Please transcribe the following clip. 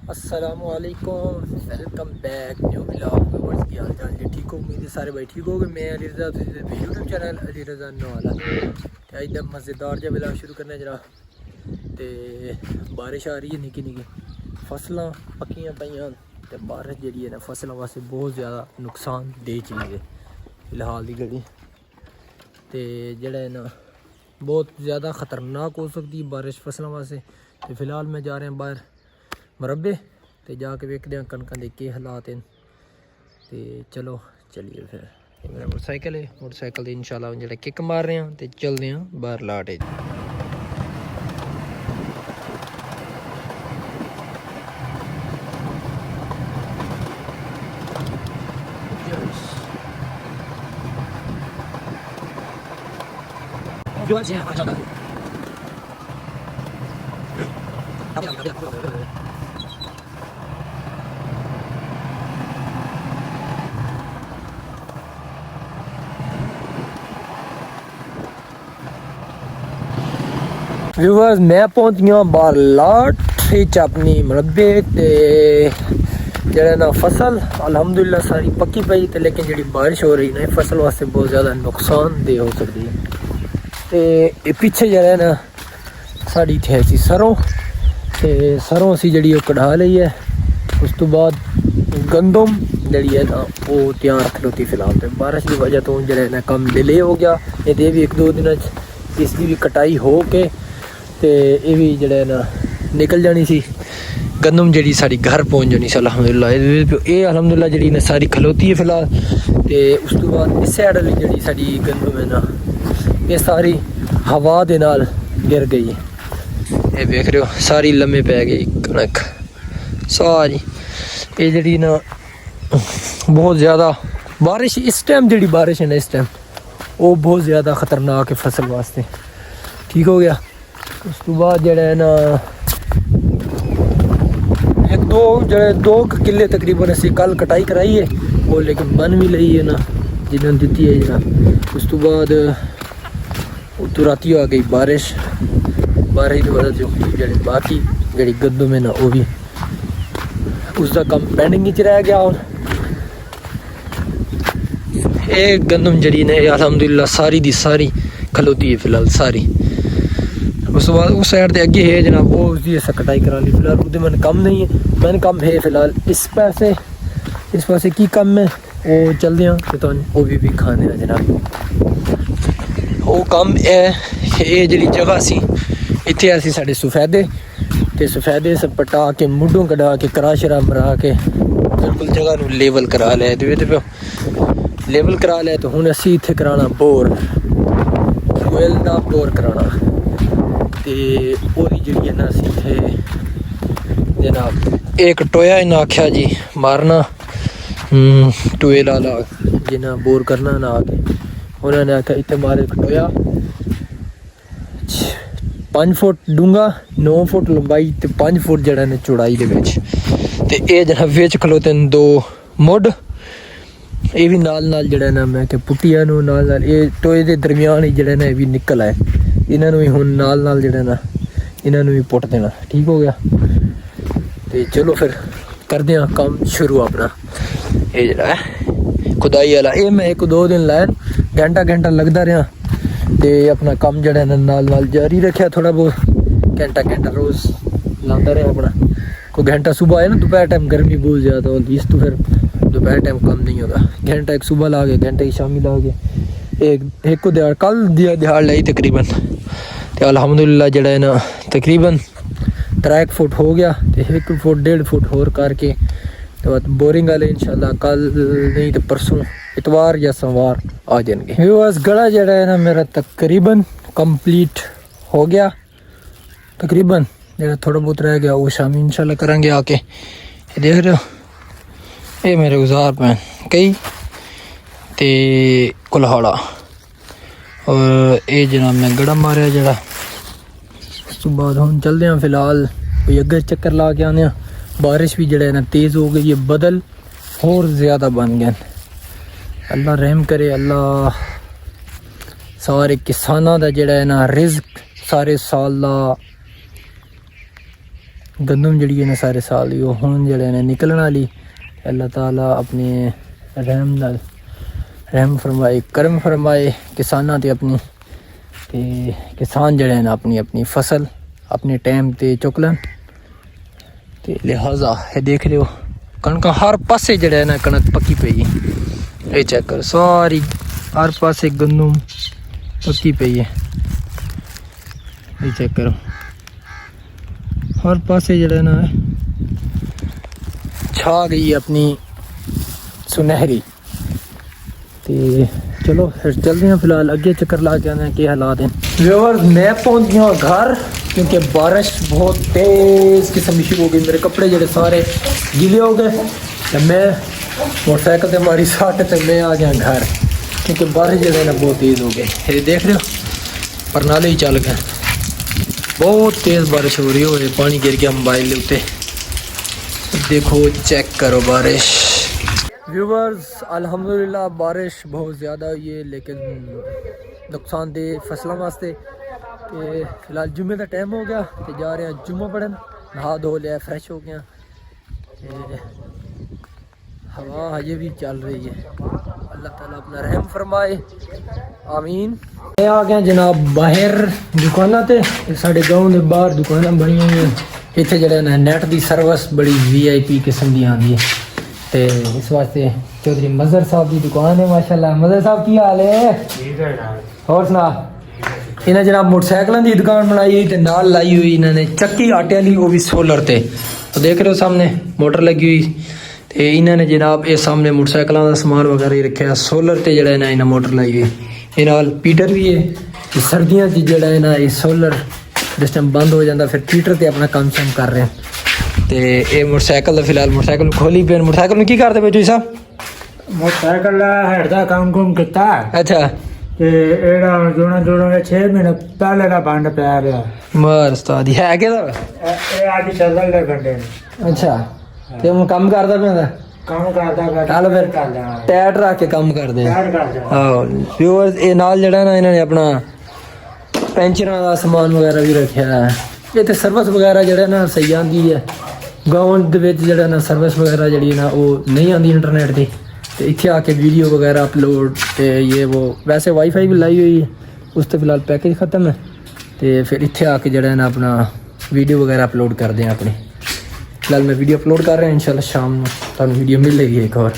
अस्सलामुअलैकुम, welcome back new blog. Viewers की हाल चाल जी? ठीक हो? उम्मीद है सारे भाई ठीक हो गए। मैं अली रज़ा, यूट्यूब चैनल अली रज़ा नवाला ते अज मज़ेदार जहा ब्लॉग शुरू करने जरा। तो बारिश आ रही है, निक्की निक्की फसलां पक्कियां पईयां ते बारिश जी है ना फसलों वास्ते बहुत ज़्यादा नुकसान दे चीज़ है फिलहाल की घड़ी। तो जड़ा है ना बहुत ज़्यादा ख़तरनाक हो सकती है बारिश फसलों वास्ते। तो फिलहाल मैं जा रहे हैं बाहर मरबे तो जाके वेखते हैं कनकों के क्या हालात हैं। तो चलो चलिए फिर। ये मेरा मोटरसाइकिल है, मोटरसाइकिल से इंशाल्लाह जो किक मार रहे हैं तो चलते हैं बाहर लाट। व्यूअर्स मैं पहुंच गया बाहर लाट अपनी मरबे ते जरा ना फसल अलहमदुलिल्लाह सारी पक्की पई ते लेकिन जी बारिश हो रही ना फसल वास्ते बहुत ज़्यादा नुकसानदेह हो सकती है। तो पिछे जरा ना साड़ी इत्थे सी सरों ते सरों असी जी कढ़ा ली है। उस तो बाद गंदम जी है ना वो तैयार रख लो थी फिलहाल। तो बारिश की वजह तो जरा ना कम डिले हो गया। ये भी एक दो दिन इसकी भी कटाई हो के तो ये भी जड़ा ना निकल जानी सी गंदम जी साड़ी घर पहुँच जानी सी अलहमदुलिल्लाह। ये अलहमदुलिल्लाह जी ने सारी खलोती है फिलहाल। तो उस तो बाद इस साइड वाली जी साड़ी गंदम है ना ये सारी हवा दे नाल गिर गई। ये देख रहे हो सारी लम्बे पै गई कणक सारी। ये जी ना बहुत ज़्यादा बारिश इस टाइम जी बारिश है ना इस टाइम वो बहुत ज़्यादा ख़तरनाक है फसल वास्ते। ठीक हो गया। उस तो बाद जड़ा है ना एक दो किले तकरीबन असी कल कटाई कराई है वो लेकिन बन भी लई है ना जिन्होंने दी है जना। उस तो बाद तो राती आ गई बारिश की वजह से जड़ी बाकी जी गंदम है ना वो भी उसका कम पेंडिंग रह गया। और ये गंदम जड़ी ने अलहमदुलिल्लाह सारी दी सारी खलोती है फिलहाल सारी। उस बाद उस साइड से अगे है जनाब वो उसकी अस कटाई करा ली फिलहाल। वो मैंने कम नहीं है, मैंने कम है फिलहाल इस पासे की कम है वो चलते हैं तो वो भी खाने हैं जनाब। वो कम है ये जी जगह सी इतने असी साढ़े सफेदे तो सफेदे सब पटा के मुड्डों कढ़ा के करा शरा मरा के बिल्कुल जगह लेवल करा लिया। तो लेवल करा लिया तो हूँ असी इतने कराना बोर ट्यूबवैल का बोर कराना। तो ओरी जी है ना असी जनाब एक टोया इन्हें आख्या जी मारना ट्यूबवैल वाला जिन्हें बोर करना ना आके उन्होंने आख्या इतने मारे एक टोया 5 फुट डूंगा 9 फुट लंबाई तो 5 फुट जड़ा ने चौड़ाई के तो ये जनाब बिच खलोते हैं 2 मुड। ये भी नाल जड़ा ना मैं कि पुट्टिया नाल ये टोए के दरम्यान ही जड़ा ना भी निकल आए इन्होंने भी हूँ नाल जड़ा ना इन्होंने भी पुट देना। ठीक हो गया। तो चलो फिर करते हैं काम शुरू अपना। ये जरा है खुदाई वाला ये मैं 1-2 दिन लाया घंटा लगता रहा तो अपना काम जड़ा नाल जारी रखा थोड़ा बहुत घंटा रोज़ लाता रहा अपना। कोई घंटा सुबह आए ना दोपहर टाइम गर्मी बहुत ज़्यादा होती इस तो फिर दोपहर टाइम कम नहीं होता। घंटा एक सुबह ला गए घंटा की शामी ला गए एक को दिहाड़ कल दिहाड़ लाई तकरीबन। तो अलहमदुलिल्लाह जड़ा है ना तकरीबन 3 फुट हो गया तो 1 फुट 1.5 फुट होर करके तो बाद बोरिंग वाले इंशाल्लाह कल नहीं तो परसों इतवार या सोमवार आ जाएंगे। बस गड़ा जड़ा है ना मेरा तकरीबन कंप्लीट हो गया। तकरीबन जरा थोड़ा बहुत रह गया वो शामी इंशाल्लाह करेंगे आके। देख रहे हो ये मेरे गुजार पैन कई ते कुल्हाड़ा और ये जनाब मैं गड़ा मारिया जरा। उस तो बाद हम चलते हैं फिलहाल कोई अगर चक्कर ला के आने। बारिश भी जड़ा है ना तेज़ हो गई है बदल और ज़्यादा बन गए। अल्लाह रहम करे अल्लाह सारे किसानों का जड़ा है ना रिज़्क सारे साल का ਗੰਦਮ ਜਿਹੜੀ ਹੈ ਨਾ ਸਾਰੇ ਸਾਲ ਦੀ ਉਹ ਹੁਣ ਜਿਹੜੇ ਨੇ ਨਿਕਲਣ ਵਾਲੀ। ਅੱਲਾਹ ਤਾਲਾ ਆਪਣੇ ਰਹਿਮ ਨਾਲ ਰਹਿਮ ਫਰਮਾਏ, ਕਰਮ ਫਰਮਾਏ ਕਿਸਾਨਾਂ ਤੇ ਆਪਣੀ, ਤੇ ਕਿਸਾਨ ਜਿਹੜੇ ਨੇ ਆਪਣੀ ਆਪਣੀ ਫਸਲ ਆਪਣੇ ਟਾਈਮ ਤੇ ਚੁੱਕ ਲੈਣ। ਤੇ ਲਿਹਾਜ਼ਾ ਇਹ ਦੇਖ ਲਿਓ ਕਣਕਾਂ ਹਰ ਪਾਸੇ ਜਿਹੜਾ ਨਾ ਕਣਕ ਪੱਕੀ ਪਈ ਹੈ। ਇਹ ਚੈੱਕ ਕਰੋ ਸਾਰੀ ਹਰ ਪਾਸੇ ਗੰਦਮ ਪੱਕੀ ਪਈ ਹੈ। ਇਹ ਚੈੱਕ ਕਰੋ हर पासे जड़ा ना छा गई अपनी सुनहरी। तो चलो फिर चलते हैं, फिलहाल अगे चक्कर ला के आने के हालात हैं। व्यूअर्स मैं पहुंच गया घर क्योंकि बारिश बहुत तेज़ किस्म की शुरू हो गई। मेरे कपड़े जड़े सारे गीले हो गए। तो मैं मोटरसाइकिल से मारी सट तो मैं आ गया घर क्योंकि बारिश जड़े ना बहुत तेज़ हो गई। ये देख रहे हो परनाले ही चल गए, बहुत तेज़ बारिश हो रही है। पानी गिर गया मोबाइल के उत्ते, देखो चेक करो बारिश। व्यूवर्स अल्हम्दुलिल्लाह बारिश बहुत ज़्यादा हुई है लेकिन नुकसानदेह फसलों वास्ते। तो फिलहाल जुम्मे का टाइम हो गया तो जा रहे हैं जुम्मा पढ़न। नहा धो लिया, फ्रेश हो गया। हवा हजे भी चल रही है, अल्लाह ताला अपना रहम फरमाए, आमीन। मैं आ गया जनाब बाहर दुकाना ते। साढ़े गाँव के बाहर दुकाना बनी हुई हैं। इतने जड़े ना नैट की सर्विस बड़ी VIP किस्म की आती है। तो इस वास्ते चौधरी मजहर साहब की दुकान है माशाल्लाह। मजहर साहब की हाल है? और सुना इन्हें जनाब मोटरसाइकिलों की दुकान बनाई तो नाल लाई हुई इन्होंने चक्की आटे वाली, वो भी सोलर ते। तो देख रहे हो सामने मोटर लगी हुई। तो इन्होंने जनाब ये सामने मोटरसाइकिलों का समान वगैरह रखा सोलर ते जड़ा ना इन्हें मोटर लाई हुई। ये नाल पीटर भी है। सर्दियों जड़ा है ना ये सोलर जिस टाइम बंद हो जाता फिर पीटर ते अपना काम शाम कर रहे हैं। तो ये मोटरसाइकिल फिलहाल मोटरसाइकिल खोली पे। मोटरसाइकिल में की करते पे तुसीं साहब? मोटरसाइकिल हेड का काम कुम किया। अच्छा ते एड़ा जोड़ा जोड़ा 6 महीने पहले का बंद पै रहा मार उस्ताद है के ए आज चल रहे घंटे। अच्छा ते मैं काम करदा पे काम करदा चल फिर टायर रख के काम कर दे। हां व्यूअर्स ये नाल जड़ा ना इन्होंने अपना पेंचरां का सामान वगैरह भी रखा है। ये तो सर्विस वगैरह जड़ा ना सही आंदी है। गाँव दे विच जड़ा ना सर्विस वगैरह जड़ी ना वो नहीं आंदी इंटरनेट दी। तो इत्थे आके वीडियो वगैरह अपलोड ते ये वो वैसे वाईफाई भी लाई हुई है, उस तो फिलहाल पैकेज ख़त्म है। तो फिर इत्थे आके जड़ा ना अपना वीडियो वगैरह अपलोड कर दें अपनी। फिलहाल मैं वीडियो अपलोड कर रहा हूँ, इंशाल्लाह शाम को तुहानूं वीडियो मिलेगी एक और।